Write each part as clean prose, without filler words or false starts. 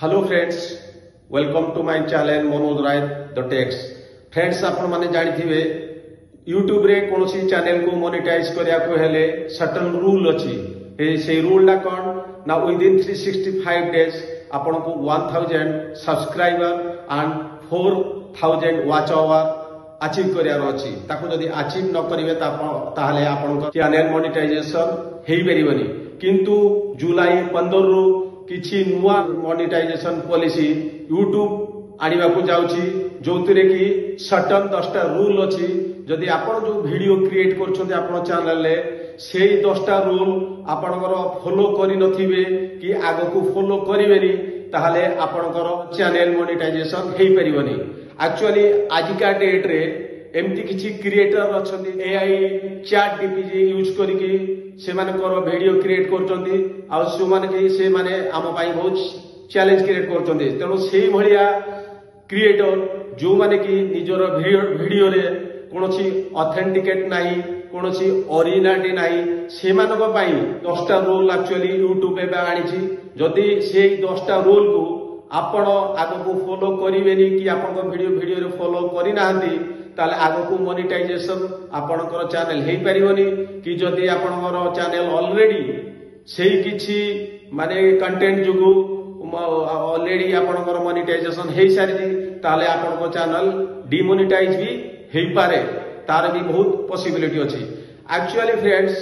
Hello friends, welcome to my channel Manoj Rai the tax. Friends, आपण माने जानिथिबे YouTube रे कोनोसी चैनल को मोनेटाइज करिया को हेले सर्टेन रूल अछि। से रूल ना कोन ना विद इन 365 डेज आपण को 1000 subscriber and 4000 watch hour achieve करियार अछि। ताको जदी अचीव न करिवे ताहाले आपण चैनल मोनेटाइजेशन हेई परिबनी। किंतु जुलाई 15 रु किछि नुआ मोनेटाइजेशन पॉलिसी यूट्यूब आनिबा को जाउछि, जोतिरे कि सर्टेन 10टा रूल अछि। जदि आपण जो वीडियो क्रिएट करछन्ते आपण चैनल ले सेही 10टा रूल आपणकर फॉलो करि नथिबे कि आगो को फॉलो करिवेनी, ताहाले आपणकर चैनल मोनेटाइजेशन हेई परिबनी। एक्चुअली आजिका डेट रे एमती किछि क्रिएटर अछन्ती एआई चैट जीपीटी यूज करिकि से मानकर वीडियो क्रिएट करछन्ती आ सु माने कि से माने आम पई बहुत चैलेंज क्रिएट करछन्ती। तेणु सेही भलिया क्रिएटर जो माने कि निजर वीडियो रे कोनोसी ऑथेंटिकेट नाही, कोनोसी ओरिजिनालिटी नाही, से मानक पई 10टा रूल एक्चुअली यूट्यूब एबे आनिछि। जदि सेही 10टा रूल को आपण आगो को फॉलो करिवेनी कि आपण वीडियो रे फॉलो करि नाहंती, ताले आगो को मोनेटाइजेशन आपणकर चैनल हेई परिबनी। कि जदि आपणकर चैनल ऑलरेडी सेही किछि माने कंटेंट जुगु ऑलरेडी आपणकर मोनेटाइजेशन हेई सारिछि, ताले आपणकर चैनल डिमोनेटाइज भी हेई पारे, तार भी बहुत पॉसिबिलिटी अछि। एक्चुअली फ्रेंड्स,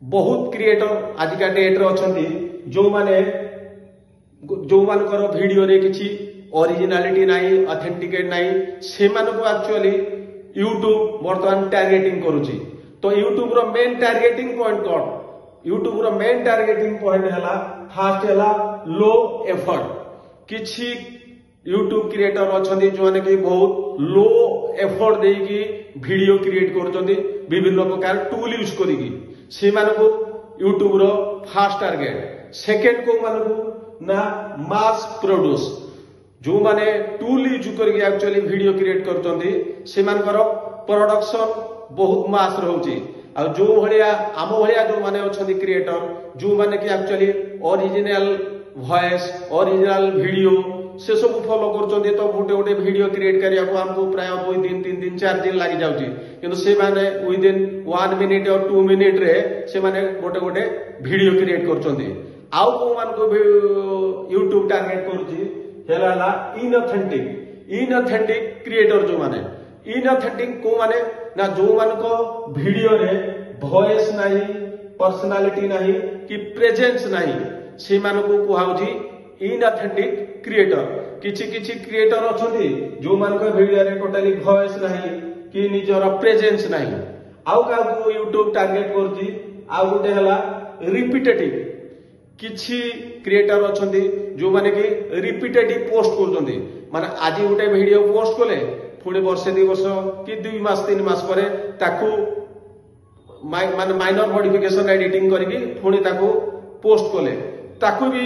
बहुत क्रिएटर आजिका डेट रे अछंती जो माने जो मानकर वीडियो रे किछि ओरिजिनालिटी नाही, ऑथेंटिकेट नाही, से मानको एक्चुअली यूट्यूब वर्तमान टारगेटिंग करूची। तो यूट्यूब रो मेन टारगेटिंग पॉइंट कोन? यूट्यूब रो मेन टारगेटिंग पॉइंट हला फास्ट हला लो एफर्ट। किछि यूट्यूब क्रिएटर अछंती जो माने कि बहुत लो एफर्ट देकी वीडियो क्रिएट करछंती विभिन्न प्रकार टूल यूज करिकि, से मानको यूट्यूब रो फास्ट टारगेट। सेकंड को मानको ना मास प्रोड्यूस, जो माने टूल यूज करके एक्चुअली वीडियो क्रिएट करछंती से मानकर प्रोडक्शन बहुत मास रहउची। आ जो भलिया आम भलिया जो माने अछंती क्रिएटर जो माने कि actually original voice original video से सब फॉलो करछंती, तो गोटे गोटे वीडियो क्रिएट करिया को हमको प्राय 2 दिन 3 दिन 4 दिन लागि जाउची। किंतु से माने विद इन 1 मिनिट और 2 मिनिट रे से माने गोटे गोटे वीडियो क्रिएट करछंती। आउ को मान को यूट्यूब टारगेट करूची हेला इनऑथेंटिक क्रिएटर। जो माने इनऑथेंटिक को माने ना जो मान को वीडियो रे वॉइस नाही, पर्सनालिटी नाही कि प्रेजेंस नाही, से मान को कुहाउची इनऑथेंटिक क्रिएटर। किछि किछि क्रिएटर अछंती जो मान को वीडियो रे टोटली वॉइस नाही कि निजर प्रेजेंस नाही। आउ का को यूट्यूब टारगेट करची आउ गोटे हला रिपीटेटिव। किछि क्रिएटर अछंती जो माने कि रिपीटेटिव पोस्ट करछंती, माने आज गोटे वीडियो पोस्ट कले पुणे वर्षे 2 वर्ष कि 2 मास 3 मास परे ताकू माने माइनर मॉडिफिकेशन एडिटिंग करके पुणे ताकू पोस्ट कले, ताकू भी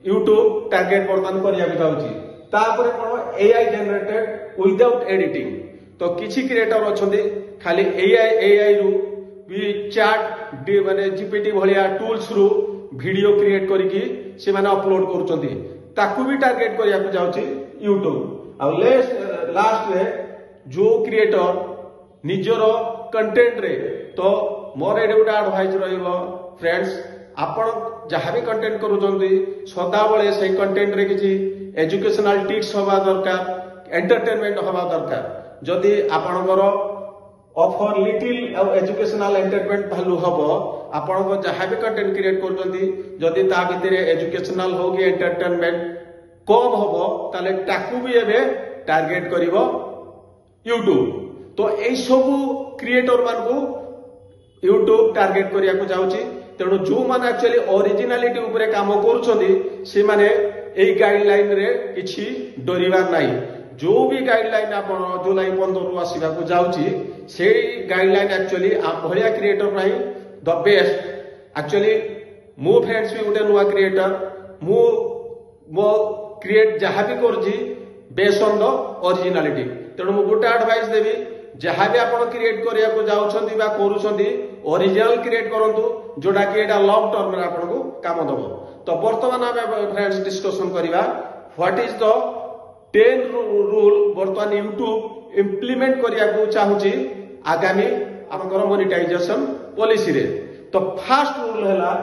यूट्यूब टारगेट वर्तमान करिया बिताउची। तापरे कोन एआई जनरेटेड विदाउट एडिटिंग। तो किछि क्रिएटर अछंती खाली एआई रु भी चैट माने जीपीटी भलिया टूल्स रु वीडियो क्रिएट करिकि से माने अपलोड करूचंती, ताकू भी टारगेट करिया को जाउची यूट्यूब। आ लास्ट रे जो क्रिएटर निजर कंटेंट रे, तो मोर एडे गोटे एडवाइस रहइबो फ्रेंड्स, आपण जहाँ भी कंटेंट करूचंती सदा बळे से कंटेंट रे किछि एजुकेशनल टिप्स होबा दरकार, एंटरटेनमेंट होबा दरकार। जदि आपणकर offer little educational entertainment value हबो, आपण जहाँ भी कंटेंट क्रिएट करछंती जदि ता भितरे एजुकेशनल हो कि एंटरटेनमेंट कम हबो, ताले ताकू भी एबे टारगेट करिवो यूट्यूब। तो एई सब क्रिएटर मान को यूट्यूब टारगेट करिया को जाउची। तेणु जो माने एक्चुअली ओरिजिनालिटी ऊपर काम करूछंती से माने एई गाइडलाइन रे किछि डरिबार नाही। जो भी गाइडलाइन आपण जुलाई 15 रु आसीबा को जाउची, से गाइडलाइन एक्चुअली आप भलिया क्रिएटर नाही द बेस्ट। एक्चुअली मो फ्रेंड्स भी गोटे नुआ क्रिएटर, मो क्रिएट जहाँ भी करछि बेस्ड ऑन द ओरिजिनालिटी। तेणु मु गोटे एडवाइस देबी, जहाँ भी आपण क्रिएट करिया को जाउछंती बा करूछंती ओरिजिनल क्रिएट करंतु, जोडा कि एटा लॉन्ग टर्म रे आपण को काम दबो। तो वर्तमान आम फ्रेंड्स डिस्कशन करवा व्हाट इज द 10 रूल वर्तमान यूट्यूब इम्प्लीमेंट करने चाहूँगी आगामी आमर मोनेटाइजेशन पॉलिसी रे। तो फास्ट रूल है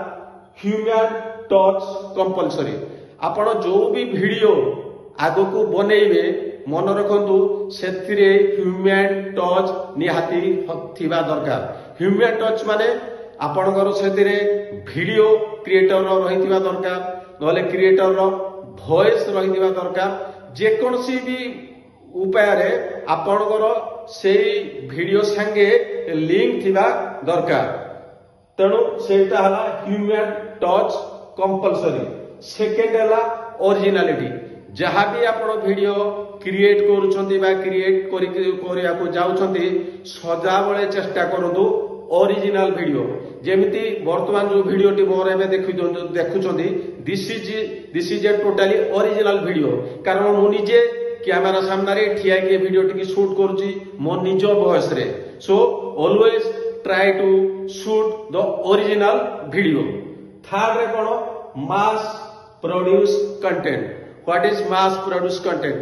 ह्यूमन टच कंपलसरी। आपण जो भी वीडियो आगो को बनइबे मन रखंतु सेथिरे ह्यूमन टच निहाती थिबा दरकार। ह्यूमन टच माने आपणकर सेथिरे वीडियो क्रिएटर रहिथिबा दरकार, नले क्रिएटर रो वॉइस रहिथिबा दरकार। जेकोसी भी उपाय रे आपणकर सेई वीडियो संगे लिंक थिबा दरकार। तेणु सेटा हला ह्यूमन टच कंपलसरी। सेकेंड है ओरिजिनालिटी। जहाँ भी आप वीडियो क्रिएट करुछंती बा क्रिएट करिया को जाउछंती सदाबले चेष्टा करंतु ओरिजिनल वीडियो। जेमिति वर्तमान जो वीडियो टी मोर एबे देखुछंती this is a totally original video. कारण मु निजे कैमरा सामने रे ठिया के वीडियो टी शूट करूची मो निज वॉइस रे। So always try to shoot the original video. Third रे कोन mass produce content. What is mass produce content?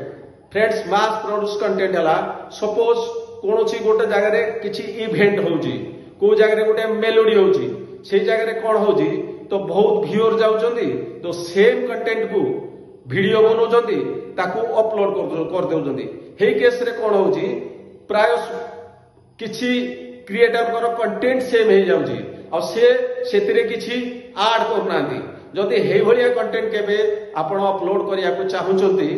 Friends mass produce content हला सपोज कोनोसी गोटे जगह रे किछि इवेंट होउची, को जगह रे गोटे मेलोडी होउची, से जगह रे कोन होउची तो बहुत व्यूअर जाउचंदी तो सेम कंटेंट को वीडियो बनौचंदी ताकू अपलोड कर देउचंदी। हे केस रे कोन होउची प्राय किछि क्रिएटर कर कंटेंट सेम हे जाउची और सेतिरे किछि ऐड करनांती। जदि हे भलिया कंटेंट केबे आपण अपलोड करिया को चाहुचंती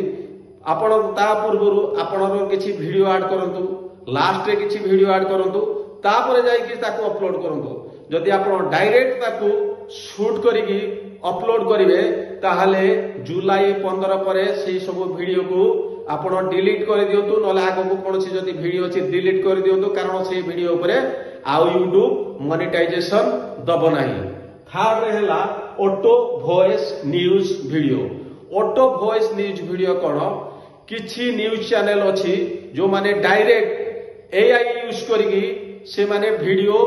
आपण ता पूर्वरु आपण किछि वीडियो ऐड करंतु, लास्ट रे किछि वीडियो ऐड करंतु, तापर जाई कि ताको अपलोड करंतु। जदि आपण डायरेक्ट ताको शूट करिकि अपलोड करिवे ताहाले जुलाई 15 परे सेही सब वीडियो को आपण डिलीट कर दियंतु, नले आगो कोनसी जदि वीडियो अछि डिलीट कर दियंतु। कारण से वीडियो उपरे आउ यूट्यूब मोनेटाइजेशन दबो नाही। थर्ड रे हला auto voice news video. Auto voice news video कोन किछि न्यूज चैनल अछि जो माने डायरेक्ट एआई यूज करिकि से माने वीडियो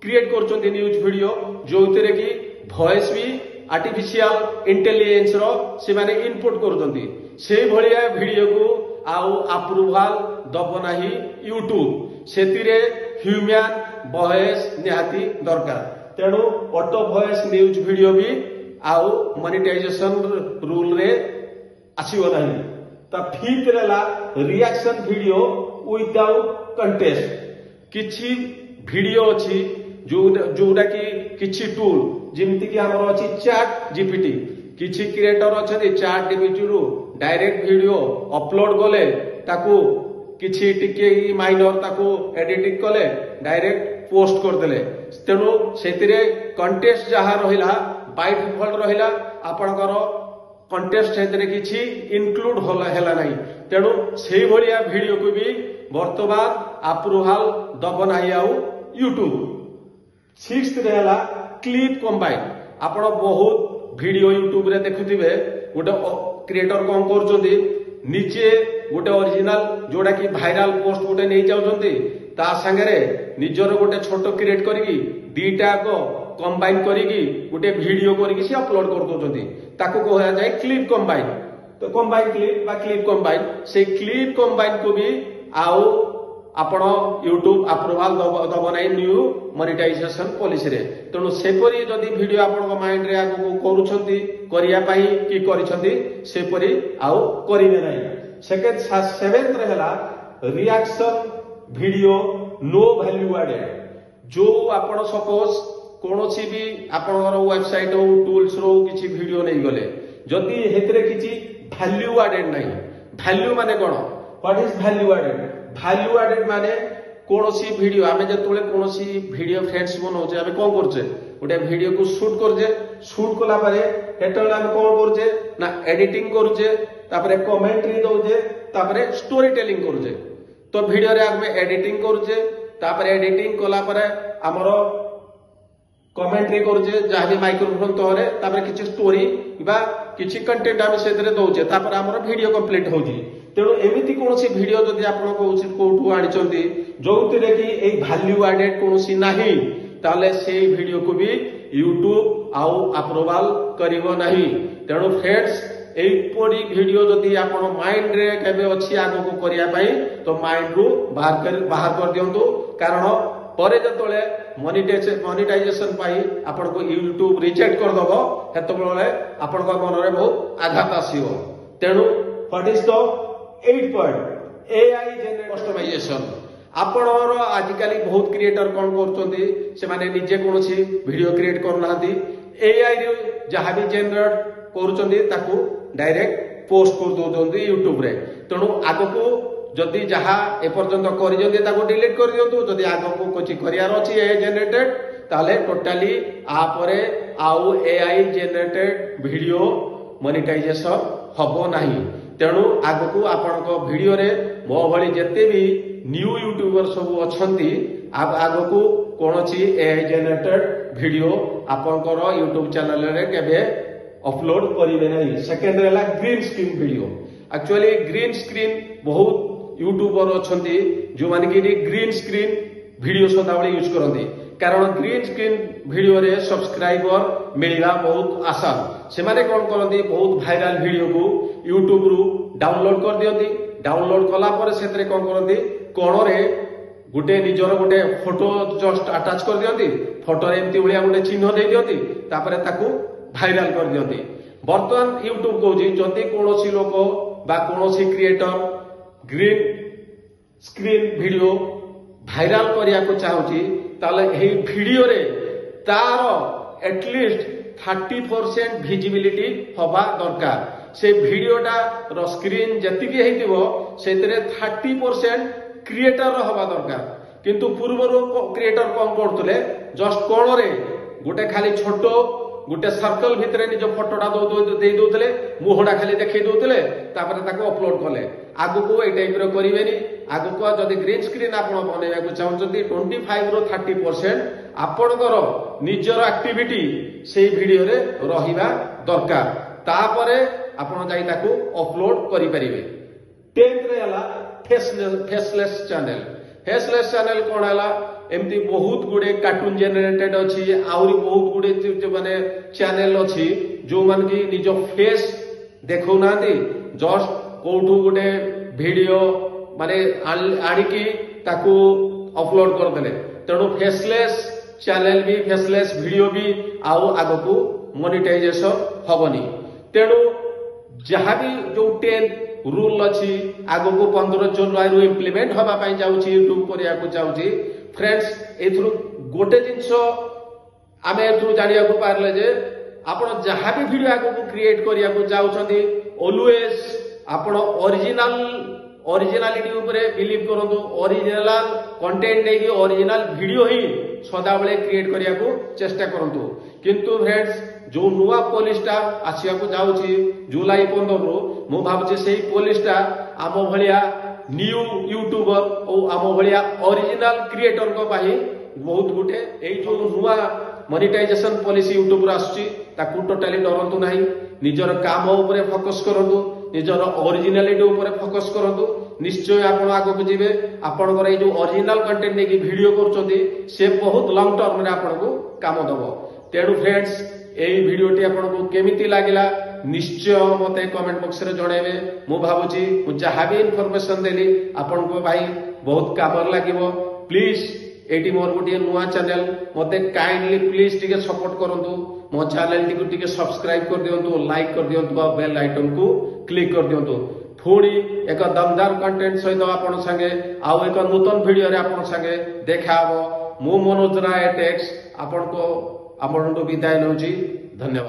क्रिएट करचंती न्यूज वीडियो जोतिरे कि वॉइस भी आर्टिफिशियल इंटेलिजेंस रो से माने इनपुट करचंती। से भलिया वीडियो को आउ अप्रूवल दबो नाही यूट्यूब। सेतिरे ह्यूमन वॉइस निहाती दरकार। तेणु ऑटो वॉइस न्यूज वीडियो भी आउ मोनेटाइजेशन रूल रे आसीबो नाही। त फिफ्थ रेला रिएक्शन वीडियो विदाउट कंटेस्ट। किछि वीडियो अछि जोटा कि किछि टूल जेमति कि हमर अछि चैट जीपीटी। किछि क्रिएटर अछि चैट जीपीटी रु डायरेक्ट वीडियो अपलोड गले ताकू किछि टिके माइनर ताकू एडिटिंग कले डायरेक्ट पोस्ट कर देले। तेणु सेतिरे कंटेस्ट जहा रहिला बाय डिफॉल्ट रहिला आपनकर कंटेस्ट सेतिरे किछि इनक्लूड होला नाही। तेणु सेही भलिया वीडियो को भी वर्तमान अप्रूवल दबो नाही आउ यूट्यूब। सिक्स्थ रे हला क्लिप कंबाइन। आपण बहुत वीडियो यूट्यूब रे देखुथिबे गोटे क्रिएटर कोन करचोंदी निजे गोटे ओरिजिनल जोड़ा कि भाइराल पोस्ट गोटे नहीं जाउचोंदी ता संगे निजर गोटे छोटो क्रिएट करिकि दीटा को कंबाइन करिकि गोटे वीडियो करिकि से अपलोड कर दोचोंदी ताको कहया जाय क्लिप कंबाइन। तो कंबाइन क्लिप बा क्लिप कंबाइन से क्लिप कंबाइन को भी आउ आपण यूट्यूब अप्रूवल दबो नाही न्यू मोनेटाइजेशन पॉलिसी रे। तेणु सेपरी जदि वीडियो आपण माइंड रे आगो करूछंती करिया पई की करिसंती सेपरी आउ करिवे नाही। सेकेंड सेवेंथ रे हला reaction video no value added. जो आपण सपोज कोनोसी भी आपनकर वेबसाइट हो टूल्स रो किछि वीडियो नै गले जदि हेतरे किछि वैल्यू एडेड नाही। वैल्यू माने कोन? What is value added? Value added माने कोनोसी वीडियो आमे जतले कोनोसी वीडियो फ्रेंड्स बनौचे आमे कोन करचे गोटे वीडियो को शूट करजे। शूट कला पारे हेतले आमे कोन करजे ना एडिटिंग करजे, तापरे कमेंट्री दउजे, तापरे स्टोरी टेलिंग करजे। तो वीडियो रे आमे एडिटिंग करजे, तापरे एडिटिंग कला पारे हमरो कमेंट्री करजे जहाँ भी माइक्रोफोन तोरे, तापरे किछि स्टोरी बा किछि कंटेंट आमे सेतरे दउचे, तापरे हमरो वीडियो कंप्लीट होउची। तेणु एमिति कोनोसी वीडियो जदि आपण कोठू आनिचंती जोतिरे कि एई वैल्यू एडेड कोनोसी नाही ताले से वीडियो को भी यूट्यूब आउ अप्रूवाल करिवो नहीं। तेणु फ्रेंड्स एपरी वीडियो जदि आपण माइंड रे केबे अछि आगो को करिया पई तो माइंड रु बाहर कर दियंतु, कारण परे जतले मोनेटाइजेशन पाई आपण को यूट्यूब रिजेक्ट कर दबो हेतबेले आपण को मन रे बहुत आघात आसीबो। तेणु what is the 8 point AI generated customisation. आपणर आजिकल बहुत क्रिएटर कौन करछंती से माने निजे कोनोसी वीडियो क्रिएट करनाहांती, एआई रे जहां भी जनरेट करूछंती ताकू डायरेक्ट पोस्ट कर दोछंती यूट्यूब रे। तेणु आगको जदि जहा एपर्यंत करिजंती ताकू डिलीट कर दियंतु, जदि आगको कुछ करियार अछि एआई जनरेटेड ताले टोटली आपरे आउ एआई जनरेटेड वीडियो मोनेटाइजेशन हबो नाही। तेणु आगको आपनको वीडियो रे मो भली जते भी न्यू यूट्यूबर सब अछंती आगको कोनोसी एआई जनरेटेड वीडियो आपनकर यूट्यूब चैनल रे केबे अपलोड करिवे नहीं। सेकंड रहला green screen video. Actually green screen बहुत यूट्यूबर अछंती जो माने कि ग्रीन स्क्रीन वीडियो सदाबळे यूज करंती, कारण ग्रीन स्क्रीन वीडियो रे सब्सक्राइबर मिलवा बहुत आसान। से माने कोन करंती बहुत वायरल वीडियो को यूट्यूब रु डाउनलोड कर दियंती, डाउनलोड कला पर सेतरे कोन करंती कोण रे गुटे निजर गुटे फोटो जस्ट अटैच कर दियंती, फोटो रे एमती भलिया गुटे चिन्ह दे दियंती, तापरे ताकू वायरल कर दियंती। वर्तमान यूट्यूब कहूची जदि कोनोसी लोक बा कोनोसी creator green screen video viral करिया को चाहूची ताले एही वीडियो रे तार एटलीस्ट 30% विजिबिलिटी होबा दरकार। से वीडियोटा रो स्क्रीन जतिकी हेतिबो सेतरे 30% क्रिएटर होबा दरकार। किंतु पूर्वरो क्रिएटर कौन करतले जस्ट कोण रे गुटे खाली छोटो गुटे सर्कल भितरे निज फोटोटा दे दोतले, मुहडा खाली देखै दोतले, तापरे ताको अपलोड कले। आगको ए टाइप रो करिवेनी। आगको जदि ग्रीन स्क्रीन आपण बनेबा को चाहउछथि 25 रो 30% आपणकर निजर एक्टिविटी से वीडियो रे रहिबा दरकार, तापरे आपण जाई ताको अपलोड करि परिबे। 10th रे हला फेसलेस चैनल। फेसलेस चैनल कोन हला एमती बहुत गुडे कार्टून जनरेटेड अछि, आउरी बहुत गुडे माने चैनल अछि जो मान की निजो फेस देखौ नांदी, जस्ट कोठू गुडे वीडियो माने आडी की ताकू अपलोड कर देले। तेणु फेसलेस चैनल भी फेसलेस वीडियो भी आउ आगकू मोनेटाइजेशन हबनी। तेणु जहां भी जो 10 रूल अछि आगकू 15 जुलाई रु इंप्लीमेंट होबा पई जाउची यूट्यूब करिया को जाउची। फ्रेंड्स एथुरु गोटे जिंस आमे एथुरु जानिया को पारले जे आपण जहां भी वीडियो आगकू क्रिएट करिया को जाउछंती ऑलवेज आपण ओरिजिनालिटी ऊपर बिलीव करंतु। ओरिजिनल कंटेंट नै ओरिजिनल वीडियो ही सदाबळे क्रिएट करिया को चेष्टा करंतु। किंतु फ्रेंड्स जो नुआ पॉलिसटा आसिया को जाउची जुलाई 15 रु मु भाबुची सेही पॉलिसटा आम भलिया न्यू यूट्यूबर और आम भलिया ओरिजिनल क्रिएटर को पाई बहुत गुटे एई जो नुआ मोनेटाइजेशन पॉलिसी यूट्यूब रे आसुची ताकू टोटली डरंतु नाही। निजर काम ऊपर फोकस करंतु, निजर ओरिजिनालिटी ऊपर फोकस करंतु, निश्चय आपण आगो को जिवे। आपनकर ए जो ओरिजिनल कंटेंट नेकी वीडियो करचोंती से बहुत लॉन्ग टर्म रे आपण को काम दबो। तेणु फ्रेंड्स एई वीडियोटी आपण को केमिति लागिला निश्चय मते कमेंट बॉक्स रे जणेबे। मु भाबुची मु जहा भी इन्फॉर्मेशन देली आपण को भाई बहुत काम लागिवो। प्लीज एटी मोर गोटे नुआ चैनल मते काइंडली प्लीज टिके सपोर्ट करंतु। मो चैनल टिको टिके सब्सक्राइब कर दियंतु, लाइक कर दियंतु, बा बेल आइकन को क्लिक कर दियंतु। पुणी एक दमदार कंटेंट सहित आपण संगे आउ एक नूतन वीडियो रे आपण संगे देखा हबो। मु मनोज राय टेक्स आपण को विदाय नउची। धन्यवाद।